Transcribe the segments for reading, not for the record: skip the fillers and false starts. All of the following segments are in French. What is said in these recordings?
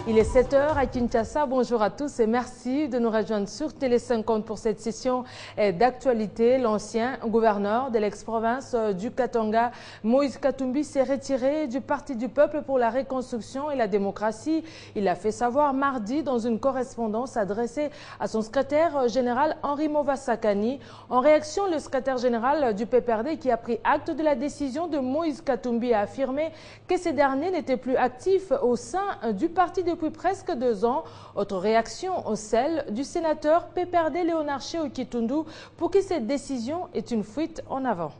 Il est 7 h à Kinshasa. Bonjour à tous et merci de nous rejoindre sur Télé 50 pour cette session d'actualité. L'ancien gouverneur de l'ex-province du Katanga, Moïse Katumbi, s'est retiré du Parti du Peuple pour la Reconstruction et la Démocratie. Il l'a fait savoir mardi dans une correspondance adressée à son secrétaire général Henri Movasakani. En réaction, le secrétaire général du PPRD, qui a pris acte de la décision de Moïse Katumbi, a affirmé que ces derniers n'étaient plus actifs au sein du parti depuis presque 2 ans. Autre réaction, celle du sénateur PPRD Léonard Chéo Kitundu, pour qui cette décision est une fuite en avant.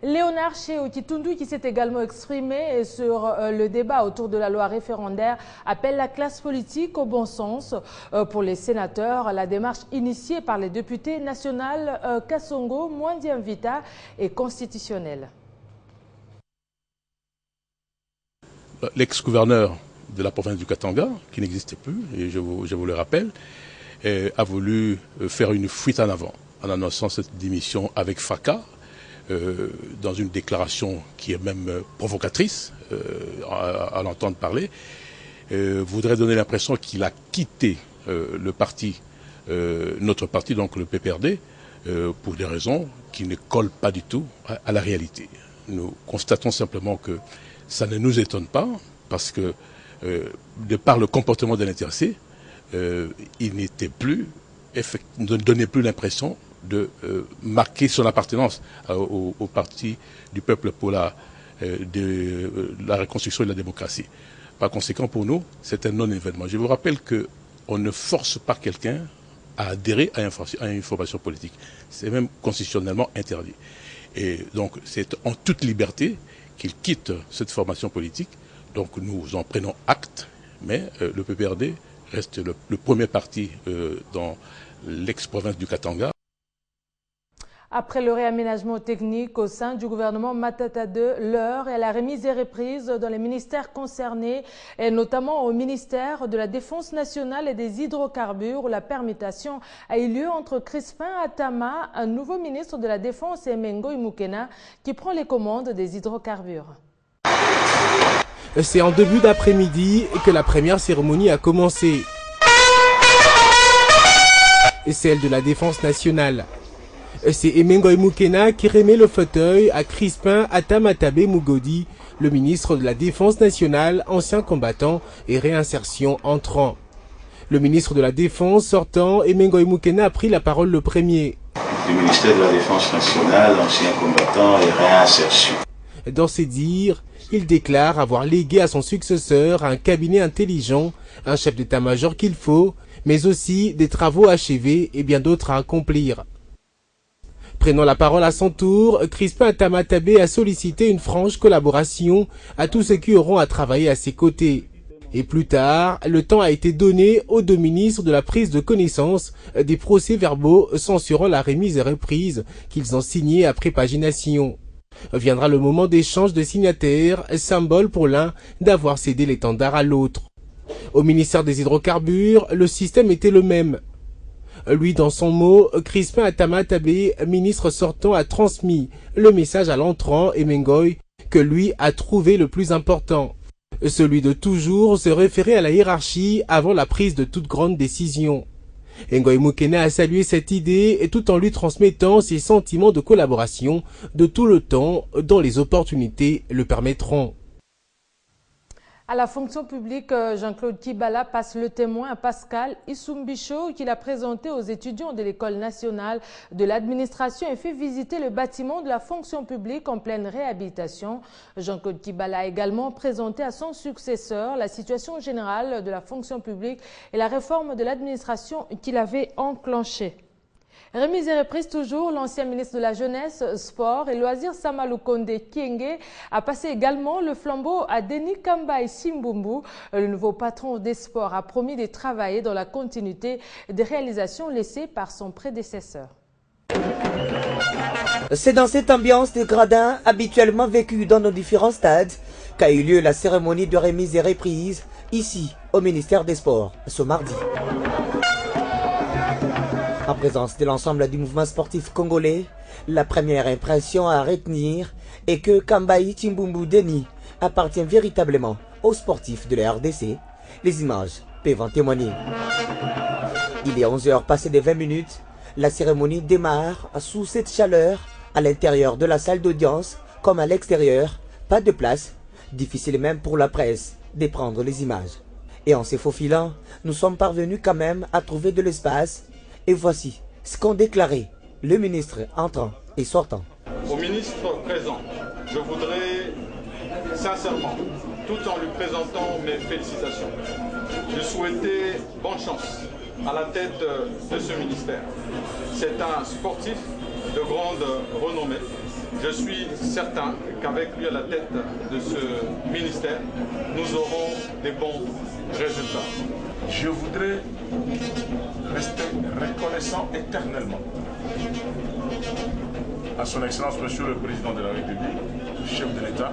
Léonard Chéo Kitundu, qui s'est également exprimé sur le débat autour de la loi référendaire, appelle la classe politique au bon sens. Pour les sénateurs, la démarche initiée par les députés nationaux Kassongo, Mwandiamvita est constitutionnelle. L'ex-gouverneur de la province du Katanga, qui n'existait plus, et je vous le rappelle, a voulu faire une fuite en avant en annonçant cette démission avec fracas, dans une déclaration qui est même provocatrice à l'entendre parler, voudrait donner l'impression qu'il a quitté le parti, notre parti, donc le PPRD, pour des raisons qui ne collent pas du tout à la réalité. Nous constatons simplement que ça ne nous étonne pas, parce que de par le comportement de l'intéressé, il n'était plus, ne donnait plus l'impression de marquer son appartenance au parti du peuple pour la reconstruction et la démocratie. Par conséquent, pour nous, c'est un non-événement. Je vous rappelle qu'on ne force pas quelqu'un à adhérer à une formation politique. C'est même constitutionnellement interdit. Et donc, c'est en toute liberté qu'il quitte cette formation politique. Donc, nous en prenons acte, mais le PPRD reste le premier parti dans l'ex-province du Katanga. Après le réaménagement technique au sein du gouvernement Matata II, l'heure est à la remise et reprise dans les ministères concernés, et notamment au ministère de la Défense nationale et des hydrocarbures, où la permutation a eu lieu entre Crispin Atama, un nouveau ministre de la Défense, et Mengo Imukena, qui prend les commandes des hydrocarbures. C'est en début d'après-midi que la première cérémonie a commencé. Celle de la Défense nationale. C'est Emengo Imukena qui remet le fauteuil à Crispin Atamatabe Mugodi, le ministre de la Défense nationale, ancien combattant et réinsertion entrant. Le ministre de la Défense sortant, Emengo Imukena, a pris la parole le premier. Du ministère de la Défense nationale, ancien combattant et réinsertion. Dans ses dires, il déclare avoir légué à son successeur un cabinet intelligent, un chef d'état-major qu'il faut, mais aussi des travaux achevés et bien d'autres à accomplir. Prenant la parole à son tour, Crispin Atamatabe a sollicité une franche collaboration à tous ceux qui auront à travailler à ses côtés. Et plus tard, le temps a été donné aux 2 ministres de la prise de connaissance des procès-verbaux censurant la remise et reprise qu'ils ont signés après pagination. Viendra le moment d'échange de signataires, symbole pour l'un d'avoir cédé l'étendard à l'autre. Au ministère des hydrocarbures, le système était le même. Lui, dans son mot, Crispin Atamatabe, ministre sortant, a transmis le message à l'entrant, Emengoy, que lui a trouvé le plus important. Celui de toujours se référer à la hiérarchie avant la prise de toute grande décision. Ngoy Mukena a salué cette idée et tout en lui transmettant ses sentiments de collaboration de tout le temps dont les opportunités le permettront. À la fonction publique, Jean-Claude Kibala passe le témoin à Pascal Issumbicho, qu'il a présenté aux étudiants de l'École nationale de l'administration et fait visiter le bâtiment de la fonction publique en pleine réhabilitation. Jean-Claude Kibala a également présenté à son successeur la situation générale de la fonction publique et la réforme de l'administration qu'il avait enclenchée. Remise et reprise toujours, l'ancien ministre de la Jeunesse, Sport et Loisirs Samalou Konde Kienge a passé également le flambeau à Denis Kambaï Simbumbu. Le nouveau patron des sports a promis de travailler dans la continuité des réalisations laissées par son prédécesseur. C'est dans cette ambiance de gradin habituellement vécue dans nos différents stades qu'a eu lieu la cérémonie de remise et reprise ici au ministère des Sports ce mardi. En présence de l'ensemble du mouvement sportif congolais, la première impression à retenir est que Kambayi Chimbumbu Deni appartient véritablement aux sportifs de la RDC. Les images peuvent en témoigner. Il est 11h passé des 20 minutes. La cérémonie démarre sous cette chaleur à l'intérieur de la salle d'audience comme à l'extérieur. Pas de place. Difficile même pour la presse de prendre les images. Et en se faufilant, nous sommes parvenus quand même à trouver de l'espace. Et voici ce qu'ont déclaré le ministre entrant et sortant. Au ministre présent, je voudrais sincèrement, tout en lui présentant mes félicitations, lui souhaiter bonne chance à la tête de ce ministère. C'est un sportif de grande renommée. Je suis certain qu'avec lui à la tête de ce ministère, nous aurons des bons résultats. Je voudrais rester reconnaissant éternellement à son Excellence Monsieur le Président de la République, chef de l'État,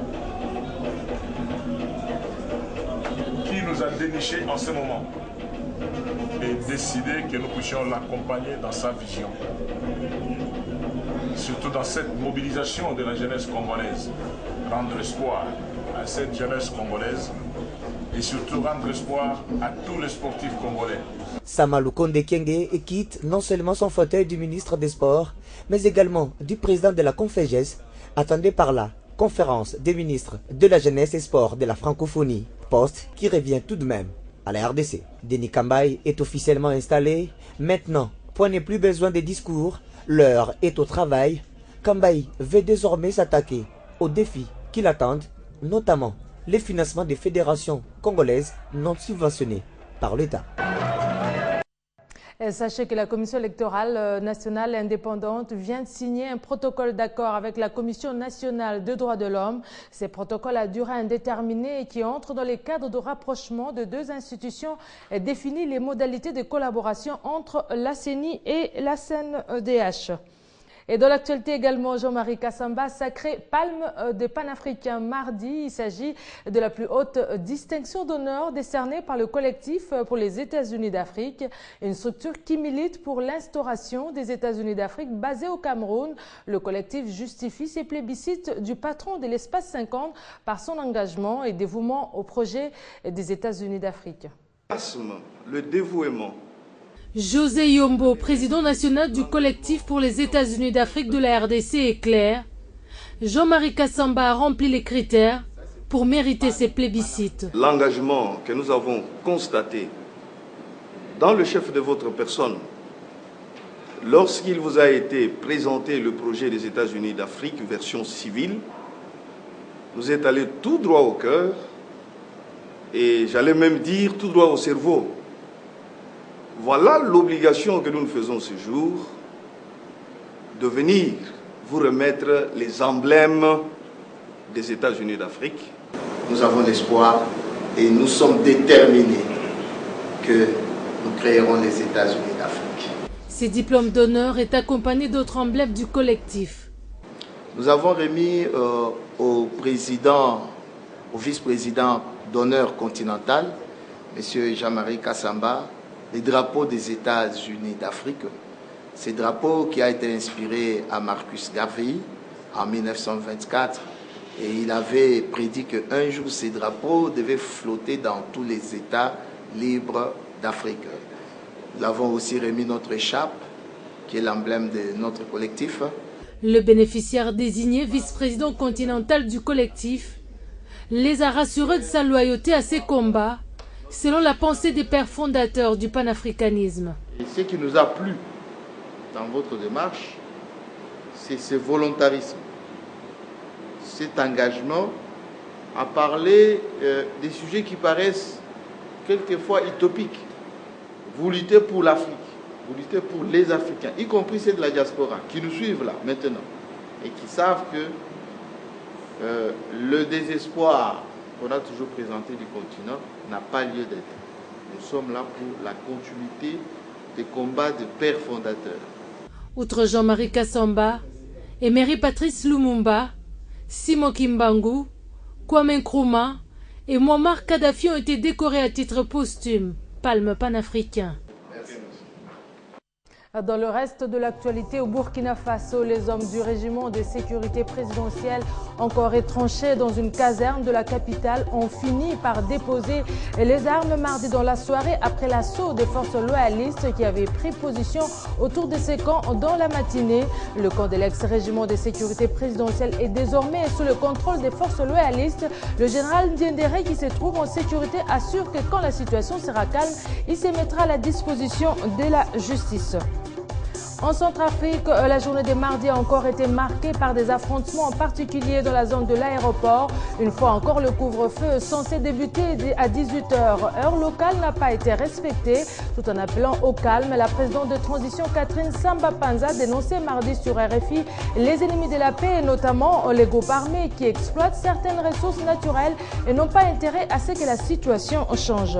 qui nous a déniché en ce moment et décidé que nous puissions l'accompagner dans sa vision. Surtout dans cette mobilisation de la jeunesse congolaise, rendre espoir à cette jeunesse congolaise et surtout rendre espoir à tous les sportifs congolais. Samalou Konde Kyenge quitte non seulement son fauteuil du ministre des Sports, mais également du président de la Conféges, attendé par la conférence des ministres de la Jeunesse et Sport de la Francophonie, poste qui revient tout de même à la RDC. Denis Kambayi est officiellement installé. Maintenant, point n'est plus besoin de discours, l'heure est au travail. Kambayi veut désormais s'attaquer aux défis qui l'attendent, notamment les financements des fédérations congolaises non subventionnées par l'État. Sachez que la Commission électorale nationale indépendante vient de signer un protocole d'accord avec la Commission nationale des droits de l'homme. Ce protocole à durée indéterminée et qui entre dans les cadres de rapprochement de deux institutions et définit les modalités de collaboration entre la CENI et la CNDH. Et dans l'actualité également, Jean-Marie Kassamba, sacré Palme des Panafricains mardi. Il s'agit de la plus haute distinction d'honneur décernée par le collectif pour les États-Unis d'Afrique, une structure qui milite pour l'instauration des États-Unis d'Afrique basée au Cameroun. Le collectif justifie ses plébiscites du patron de l'espace 50 par son engagement et dévouement au projet des États-Unis d'Afrique. Le dévouement. José Yombo, président national du collectif pour les États-Unis d'Afrique de la RDC, est clair. Jean-Marie Kassamba a rempli les critères pour mériter ces plébiscites. L'engagement que nous avons constaté dans le chef de votre personne, lorsqu'il vous a été présenté le projet des États-Unis d'Afrique, version civile, vous êtes allé tout droit au cœur et j'allais même dire tout droit au cerveau. Voilà l'obligation que nous nous faisons ce jour, de venir vous remettre les emblèmes des États-Unis d'Afrique. Nous avons l'espoir et nous sommes déterminés que nous créerons les États-Unis d'Afrique. Ces diplômes d'honneur est accompagné d'autres emblèmes du collectif. Nous avons remis au vice-président d'honneur continental, M. Jean-Marie Kassamba, les drapeaux des États-Unis d'Afrique. Ce drapeau qui a été inspiré à Marcus Garvey en 1924 et il avait prédit qu'un jour ces drapeaux devaient flotter dans tous les États libres d'Afrique. Nous avons aussi remis notre écharpe qui est l'emblème de notre collectif. Le bénéficiaire désigné vice-président continental du collectif les a rassurés de sa loyauté à ses combats selon la pensée des pères fondateurs du panafricanisme. Et ce qui nous a plu dans votre démarche, c'est ce volontarisme, cet engagement à parler des sujets qui paraissent quelquefois utopiques. Vous luttez pour l'Afrique, vous luttez pour les Africains, y compris ceux de la diaspora, qui nous suivent là, maintenant, et qui savent que le désespoir qu'on a toujours présenté du continent n'a pas lieu d'être. Nous sommes là pour la continuité des combats des pères fondateurs. Outre Jean-Marie Kassamba, Emery Patrice Lumumba, Simon Kimbangu, Kwame Nkrumah et Muammar Kadhafi ont été décorés à titre posthume, palme panafricain. Dans le reste de l'actualité, au Burkina Faso, les hommes du régiment de sécurité présidentielle, encore étranchés dans une caserne de la capitale, ont fini par déposer les armes mardi dans la soirée après l'assaut des forces loyalistes qui avaient pris position autour de ces camps dans la matinée. Le camp de l'ex-régiment de sécurité présidentielle est désormais sous le contrôle des forces loyalistes. Le général Ndiendere, qui se trouve en sécurité, assure que quand la situation sera calme, il se mettra à la disposition de la justice. En Centrafrique, la journée de mardi a encore été marquée par des affrontements, en particulier dans la zone de l'aéroport. Une fois encore, le couvre-feu censé débuter à 18h, heure locale, n'a pas été respecté. Tout en appelant au calme, la présidente de transition Catherine Samba-Panza dénonçait mardi sur RFI les ennemis de la paix, et notamment les groupes armés qui exploitent certaines ressources naturelles et n'ont pas intérêt à ce que la situation change.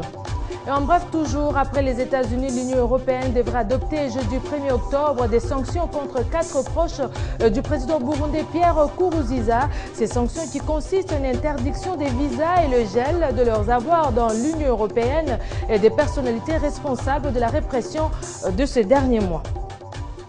Et en bref, toujours après les États-Unis, l'Union européenne devra adopter jeudi 1er octobre des sanctions contre 4 proches du président burundais Pierre Nkurunziza. Ces sanctions qui consistent en une interdiction des visas et le gel de leurs avoirs dans l'Union européenne et des personnalités responsables de la répression de ces derniers mois.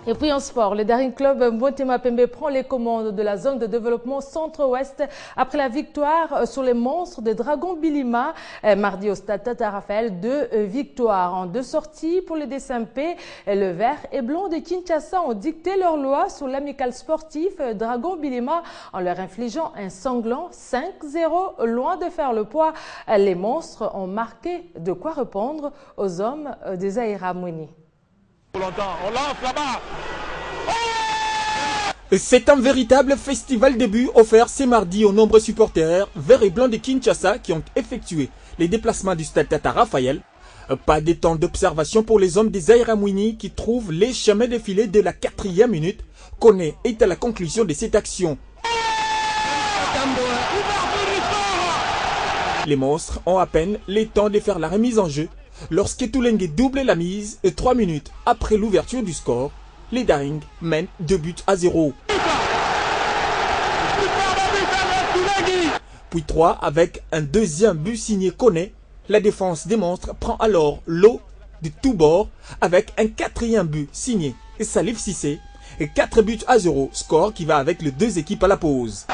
Et puis en sport, le Daring Club Motema Pembe prend les commandes de la zone de développement centre-ouest après la victoire sur les monstres de Dragon Bilima mardi au stade Tata Raphaël. 2 victoires en 2 sorties pour les DSMP. Le vert et blanc de Kinshasa ont dicté leur loi sur l'amical sportif Dragon Bilima en leur infligeant un sanglant 5-0. Loin de faire le poids, les monstres ont marqué de quoi répondre aux hommes de Zahira Mweni. On lance là-bas. C'est un véritable festival début offert ce mardi aux nombreux supporters verts et blancs de Kinshasa qui ont effectué les déplacements du stade Tata Raphaël. Pas de temps d'observation pour les hommes des Zahira Mweni qui trouvent les chemins défilés de la 4e minute. Koné est à la conclusion de cette action. Les monstres ont à peine le temps de faire la remise en jeu lorsque Toulengue double la mise 3 minutes après l'ouverture du score. Les Daring mènent 2-0. Puis 3 avec un deuxième but signé Koné. La défense des monstres prend alors l'eau de tous bords avec un 4e but signé Salif Cissé. 4-0, score qui va avec les 2 équipes à la pause.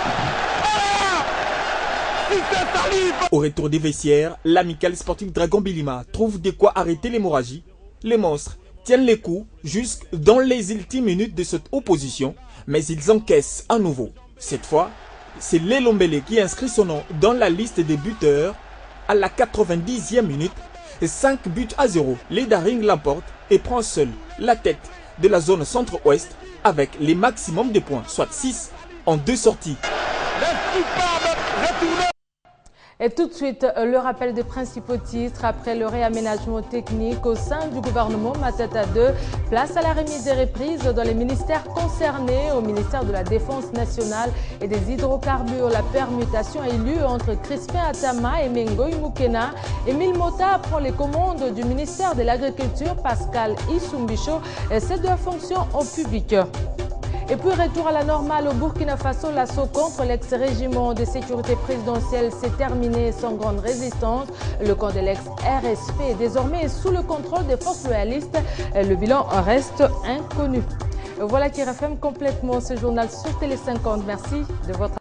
Au retour des vestiaires, l'amical sportif Dragon Bilima trouve de quoi arrêter l'hémorragie. Les monstres tiennent les coups jusque dans les ultimes minutes de cette opposition, mais ils encaissent à nouveau. Cette fois, c'est Lelombele qui inscrit son nom dans la liste des buteurs à la 90e minute. 5-0, les Daring l'emportent et prend seul la tête de la zone centre-ouest avec les maximums de points, soit 6 en 2 sorties. Et tout de suite, le rappel des principaux titres après le réaménagement technique au sein du gouvernement Matata 2. Place à la remise des reprises dans les ministères concernés. Au ministère de la Défense nationale et des hydrocarbures, la permutation a eu lieu entre Crispin Atama et Mengoy Mukena. Emile Mota prend les commandes du ministère de l'Agriculture, Pascal Isumbisho, et ces 2 fonctions au public. Et puis retour à la normale au Burkina Faso, l'assaut contre l'ex-régiment de sécurité présidentielle s'est terminé sans grande résistance. Le camp de l'ex-RSP est désormais sous le contrôle des forces loyalistes. Le bilan reste inconnu. Voilà qui referme complètement ce journal sur Télé 50. Merci de votre